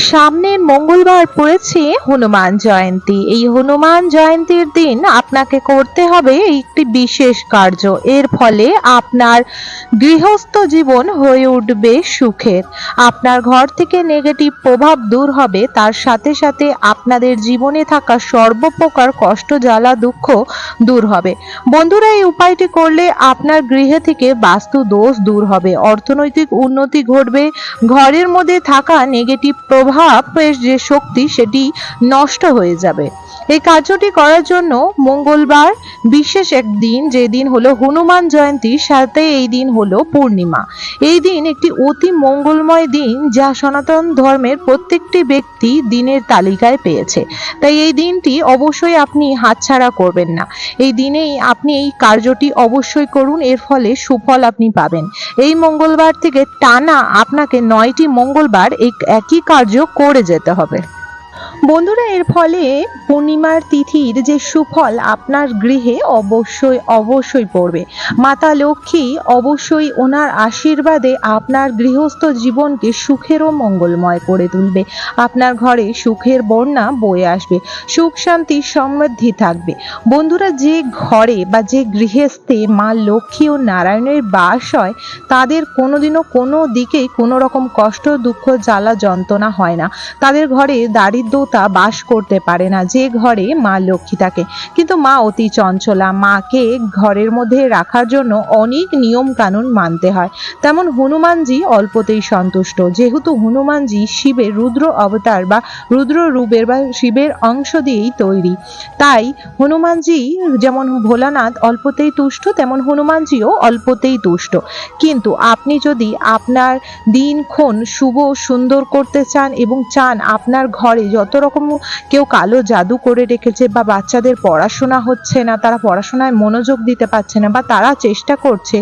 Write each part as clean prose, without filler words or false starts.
সামনের মঙ্গলবার পড়েছে হনুমান জয়ন্তী। এই হনুমান জয়ন্তীর দিন আপনাকে করতে হবে একটি বিশেষ কার্য। এর ফলে আপনার গৃহস্থ জীবন হয়ে উঠবে সুখের। আপনার ঘর থেকে নেগেটিভ প্রভাব দূর হবে, তার সাথে সাথে আপনাদের জীবনে থাকা সর্বপ্রকার কষ্ট, জ্বালা, দুঃখ দূর হবে। বন্ধুরা, এই উপায়টি করলে আপনার গৃহে থেকে বাস্তু দোষ দূর হবে, অর্থনৈতিক উন্নতি ঘটবে, ঘরের মধ্যে থাকা নেগেটিভ প্রভাবের যে শক্তি সেটি নষ্ট হয়ে যাবে। এই কার্যটি করার জন্য মঙ্গলবার বিশেষ একদিন, যে দিন হলো হনুমান জয়ন্তী, সাথে এই দিন হলো পূর্ণিমা। এই দিন একটি অতি মঙ্গলময় দিন, যা সনাতন ধর্মের প্রত্যেকটি ব্যক্তি দিনের তালিকায় পেয়েছে। তাই এই দিনটি অবশ্যই আপনি হাতছাড়া করবেন না। এই দিনেই আপনি এই কার্যটি অবশ্যই করুন, এর ফলে সুফল আপনি পাবেন। এই মঙ্গলবার থেকে টানা আপনাকে 9টি মঙ্গলবার একই কার্য করে যেতে হবে। বন্ধুরা, এর ফলে পূর্ণিমার তিথির যে সুফল আপনার গৃহে অবশ্যই অবশ্যই পড়বে। মাতা লক্ষ্মী অবশ্যই ওনার আশীর্বাদে আপনার গৃহস্থ জীবনকে সুখের ও মঙ্গলময় করে তুলবে। আপনার ঘরে সুখের বন্যা বয়ে আসবে, সুখ শান্তি সমৃদ্ধি থাকবে। বন্ধুরা, যে ঘরে বা যে গৃহস্থে মা লক্ষ্মী ও নারায়ণের বাস হয়, তাদের কোনোদিনও কোনো দিকেই কোনো রকম কষ্ট, দুঃখ, জ্বালা, যন্ত্রণা হয় না। তাদের ঘরে দারিদ্রতা বাস করতে পারে না, যে ঘরে মা লক্ষ্মী থাকে। কিন্তু মা অতি চঞ্চলা, মাকে ঘরের মধ্যে রাখার জন্য অনেক নিয়ম কানুন মানতে হয়। তেমন হনুমানজি অল্পতেই সন্তুষ্ট। যেহেতু হনুমানজি শিবের রুদ্র অবতার বা রুদ্র রূপের বা শিবের অংশ দিয়েই তৈরি, তাই হনুমানজি যেমন ভোলানাথ অল্পতেই তুষ্ট, তেমন হনুমানজিও অল্পতেই তুষ্ট। কিন্তু আপনি যদি আপনার দিনক্ষণ শুভ সুন্দর করতে চান এবং চান আপনার ঘরে যত রকম কেউ কালো জাদু করে রেখেছে, বা বাচ্চাদের পড়াশোনা হচ্ছে না, তারা পড়াশোনায় মনোযোগ দিতে পারছে না, বা তারা চেষ্টা করছে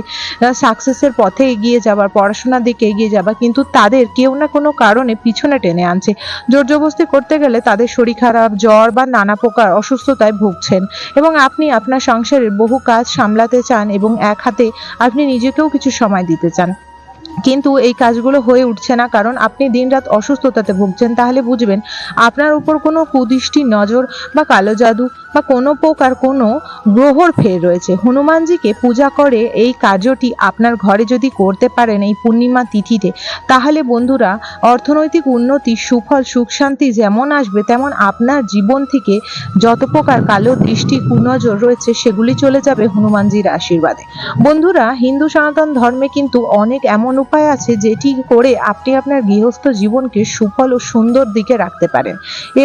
সাকসেসের পথে এগিয়ে যাবার, পড়াশোনার দিকে এগিয়ে যাবার, কিন্তু তাদের কেউ না কোনো কারণে পিছনে টেনে আনছে, জোর জবরদস্তি করতে গেলে তাদের শরীর খারাপ, জ্বর বা নানা প্রকার অসুস্থতায় ভুগছেন, এবং আপনি আপনার সংসারের বহু কাজ সামলাতে চান এবং এক হাতে আপনি নিজেকেও কিছু সময় দিতে চান, কিন্তু এই কাজগুলো হয়ে উঠছে না, কারণ আপনি দিনরাত অসুস্থতাতে ভুগছেন। তাহলে বুঝবেন আপনার উপর কোনো কুদৃষ্টি, নজর বা কালো জাদু বা কোনো প্রকার কোনো গ্রহর ফের রয়েছে। হনুমানজিকে পূজা করে এই কার্যটি আপনার ঘরে যদি করতে পারেন এই পূর্ণিমা তিথিতে, তাহলে বন্ধুরা অর্থনৈতিক উন্নতি, সুফল, সুখ শান্তি যেমন আসবে, তেমন আপনার জীবন থেকে যত প্রকার কালো দৃষ্টি, কুনজর রয়েছে সেগুলি চলে যাবে হনুমানজির আশীর্বাদে। বন্ধুরা, হিন্দু সনাতন ধর্মে কিন্তু অনেক এমন উপায় আছে যেটি করে আপনি আপনার গৃহস্থ জীবনকে সুফল ও সুন্দর দিকে রাখতে পারেন।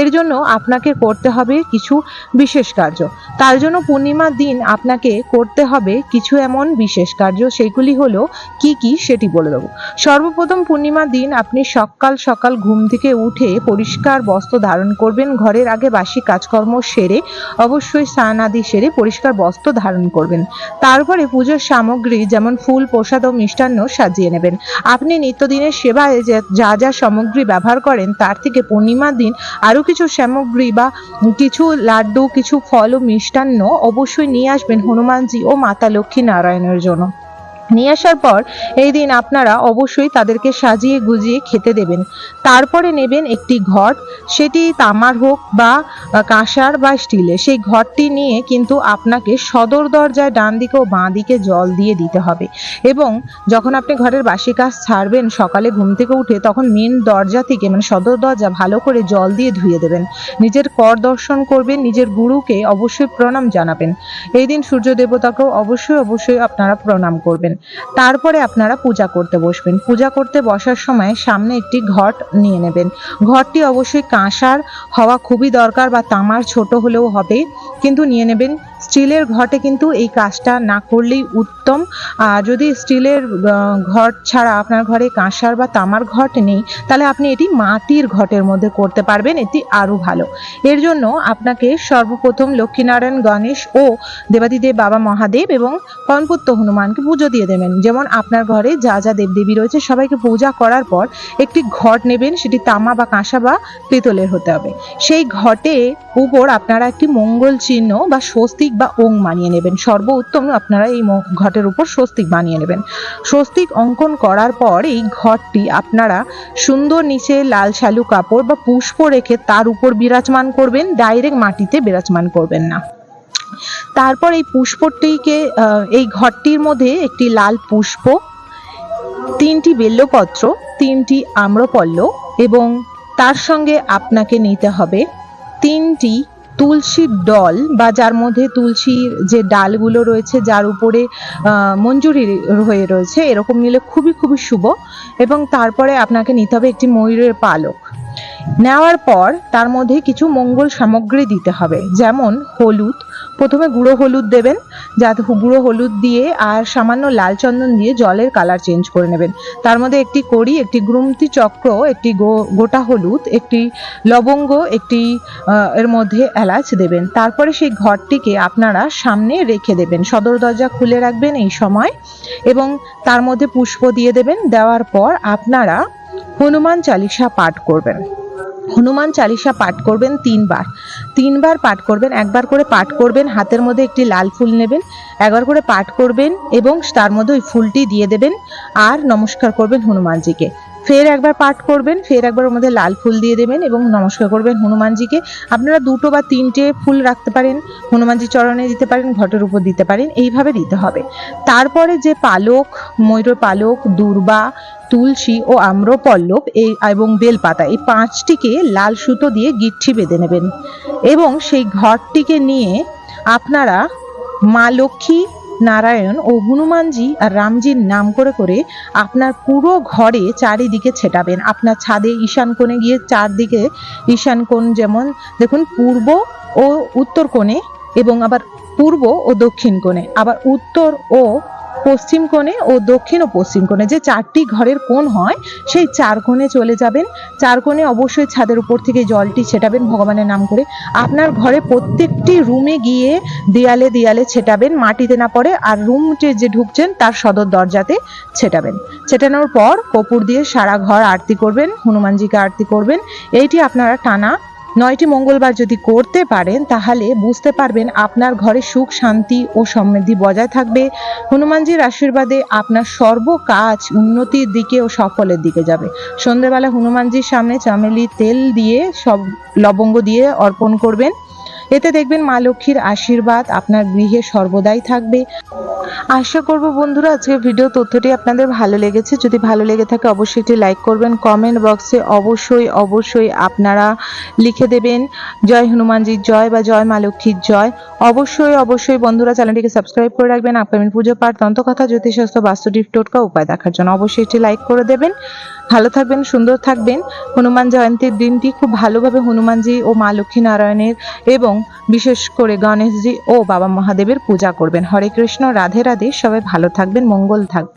এর জন্য আপনাকে করতে হবে কিছু বিশেষ কার্য। তার জন্য পূর্ণিমার দিন আপনাকে করতে হবে কিছু এমন বিশেষ কার্য। সেগুলি হলো কি কি সেটি বলে দেবো। সর্বপ্রথম, পূর্ণিমার দিন আপনি সকাল সকাল ঘুম থেকে উঠে পরিষ্কার বস্ত্র ধারণ করবেন। ঘরের আগে বাসি কাজকর্ম সেরে, অবশ্যই স্নান আদি সেরে পরিষ্কার বস্ত্র ধারণ করবেন। তারপরে পুজোর সামগ্রী যেমন ফুল, প্রসাদ ও মিষ্টান্ন সাজিয়ে নেবেন। আপনি নিত্যদিনের সেবায় যা যা সামগ্রী ব্যবহার করেন, তার থেকে পূর্ণিমার দিন আরো কিছু সামগ্রী বা কিছু লাড্ডু, কিছু ফল ও মিষ্টান্ন অবশ্যই নিয়ে আসবেন হনুমানজি ও মাতা লক্ষ্মী নারায়ণের জন্য। নিয়ে আসার পর এই দিন আপনারা অবশ্যই তাদেরকে সাজিয়ে গুজিয়ে খেতে দেবেন। তারপরে নেবেন একটি ঘট, সেটি তামার হোক বা কাঁসার বা স্টিলের। সেই ঘটটি নিয়ে কিন্তু আপনাকে সদর দরজায় ডান দিকে ও বাঁ দিকে জল দিয়ে দিতে হবে, এবং যখন আপনি ঘরের বাসি কাজ ছাড়বেন সকালে ঘুম থেকে উঠে, তখন মেন দরজা থেকে মানে সদর দরজা ভালো করে জল দিয়ে ধুয়ে দেবেন। নিজের কর দর্শন করবেন, নিজের গুরুকে অবশ্যই প্রণাম জানাবেন। এই দিন সূর্য দেবতাকেও অবশ্যই অবশ্যই আপনারা প্রণাম করবেন। তারপরে আপনারা পূজা করতে বসবেন। পূজা করতে বসার সময় সামনে একটি ঘট নিয়ে নেবেন। ঘটটি অবশ্যই কাঁসার হওয়া খুবই দরকার, বা তামার ছোট হলেও হবে, কিন্তু নিয়ে নেবেন। স্টিলের ঘটে কিন্তু এই কাজটা না করলেই উত্তম। আর যদি স্টিলের ঘট ছাড়া আপনার ঘরে কাঁসার বা তামার ঘট নেই, তাহলে আপনি এটি মাটির ঘটের মধ্যে করতে পারবেন, এটি আরো ভালো। এর জন্য আপনাকে সর্বপ্রথম লক্ষ্মীনারায়ণ, গণেশ ও দেবাদিদেব বাবা মহাদেব এবং পরমপুত্র হনুমানকে পুজো দিয়ে দেবেন। যেমন আপনার ঘরে যা যা দেবদেবী রয়েছে সবাইকে পূজা করার পর একটি ঘট নেবেন, সেটি তামা বা কাঁসা বা পিতলের হতে হবে। সেই ঘটে উপর আপনারা একটি মঙ্গল চিহ্ন বা স্বস্তিক বা ওং বানিয়ে নেবেন। সর্বোত্তম আপনারা এই ঘটের উপর স্বস্তিক বানিয়ে নেবেন। স্বস্তিক অঙ্কন করার পর এই ঘরটি আপনারা সুন্দর নিচে লাল শালু কাপড় বা পুষ্প রেখে তার উপর বিরাজমান করবেন, ডাইরেক্ট মাটিতে বিরাজমান করবেন না। তারপর এই পুষ্পটিকে এই ঘরটির মধ্যে একটি লাল পুষ্প, 3টি বেলপত্র, 3টি আম্রপল্লব এবং তার সঙ্গে আপনাকে নিতে হবে 3টি তুলসীর দল বা যার মধ্যে তুলসীর যে ডালগুলো রয়েছে যার উপরে মঞ্জুরি হয়ে রয়েছে, এরকম নিলে খুবই খুবই শুভ। এবং তারপরে আপনাকে নিতে হবে একটি ময়ূরের পালক। নেওয়ার পর তার মধ্যে কিছু মঙ্গল সামগ্রী দিতে হবে, যেমন হলুদ, প্রথমে গুঁড়ো হলুদ দেবেন, যাতে গুঁড়ো হলুদ দিয়ে আর সামান্য লাল চন্দন দিয়ে জলের কালার চেঞ্জ করে নেবেন। তার মধ্যে একটি কড়ি, একটি গুমতি চক্র, একটি গোটা হলুদ, একটি লবঙ্গ, একটি এর মধ্যে এলাচ দেবেন। তারপরে সেই ঘরটিকে আপনারা সামনে রেখে দেবেন, সদর দরজা খুলে রাখবেন এই সময়, এবং তার মধ্যে পুষ্প দিয়ে দেবেন। দেওয়ার পর আপনারা হনুমান চালিসা পাঠ করবেন। হনুমান চালিসা পাঠ করবেন 3বার পাঠ করবেন। একবার করে পাঠ করবেন, হাতের মধ্যে একটি লাল ফুল নেবেন, একবার করে পাঠ করবেন এবং তার মধ্যে ওই ফুলটি দিয়ে দেবেন আর নমস্কার করবেন হনুমানজিকে। ফের একবার পাঠ করবেন, ফের একবার ওর মধ্যে লাল ফুল দিয়ে দেবেন এবং নমস্কার করবেন হনুমানজিকে। আপনারা 2টো বা 3টে ফুল রাখতে পারেন, হনুমানজির চরণে দিতে পারেন, ঘটের উপর দিতে পারেন, এইভাবে দিতে হবে। তারপরে যে পালক, ময়ূরের পালক, দূর্বা, তুলসী ও আম্রপল্লব এবং বেলপাতা, এই 5টিকে লাল সুতো দিয়ে গিট্টি বেঁধে নেবেন এবং সেই ঘরটিকে নিয়ে আপনারা মা লক্ষ্মী, নারায়ণ ও হনুমানজি আর রামজির নাম করে করে আপনার পুরো ঘরে চারিদিকে ছেটাবেন। আপনার ছাদে ঈশান কোণে গিয়ে চারদিকে ঈশান কোণ, যেমন দেখুন পূর্ব ও উত্তর কোণে এবং আবার পূর্ব ও দক্ষিণ কোণে, আবার উত্তর ও পশ্চিম কোণে ও দক্ষিণ ও পশ্চিম কোণে, যে 4টি ঘরের কোণ হয় সেই 4 কোণে চলে যাবেন। 4 কোণে অবশ্যই ছাদের উপর থেকে জলটি ছেটাবেন ভগবানের নাম করে। আপনার ঘরে প্রত্যেকটি রুমে গিয়ে দেয়ালে দেয়ালে ছেটাবেন, মাটিতে না পড়ে, আর রুমটি যে ঢুকছেন তার সদর দরজাতে ছেটাবেন। ছেটানোর পর কর্পূর দিয়ে সারা ঘর আরতি করবেন, হনুমানজিকে আরতি করবেন। এইটি আপনারা টানা 9টি মঙ্গলবার যদি করতে পারেন তাহলে বুঝতে পারবেন আপনার ঘরে সুখ, শান্তি ও সমৃদ্ধি বজায় থাকবে। হনুমানজির আশীর্বাদে আপনার সর্ব কাজ উন্নতির দিকে ও সফলের দিকে যাবে। সন্ধ্যেবেলা হনুমানজির সামনে চামেলি তেল দিয়ে সব লবঙ্গ দিয়ে অর্পণ করবেন। এতে দেখবেন মা লক্ষ্মীর আশীর্বাদ আপনার গৃহে সর্বদাই থাকবে। আশা করব বন্ধুরা আজকের ভিডিও তথ্যটি আপনাদের ভালো লেগেছে। যদি ভালো লেগে থাকে অবশ্যই একটি লাইক করবেন। কমেন্ট বক্সে অবশ্যই আপনারা লিখে দেবেন জয় হনুমানজির জয় বা জয় মা লক্ষ্মীর জয়। অবশ্যই বন্ধুরা চ্যানেলটিকে সাবস্ক্রাইব করে রাখবেন। আপকামিং পুজো পাঠ, তন্ত্রকথা, জ্যোতিষশাস্ত্র, বাস্তু টিপ, টোটকা, উপায় দেখার জন্য অবশ্যই একটি লাইক করে দেবেন। ভালো থাকবেন, সুন্দর থাকবেন। হনুমান জয়ন্তীর দিনটি খুব ভালোভাবে হনুমানজি ও মা লক্ষ্মী নারায়ণের এবং বিশেষ করে গণেশজি ও বাবা মহাদেবের পূজা করবেন। হরে কৃষ্ণ, রাধে রাধে। সবাই ভালো থাকবেন, মঙ্গল থাকবেন।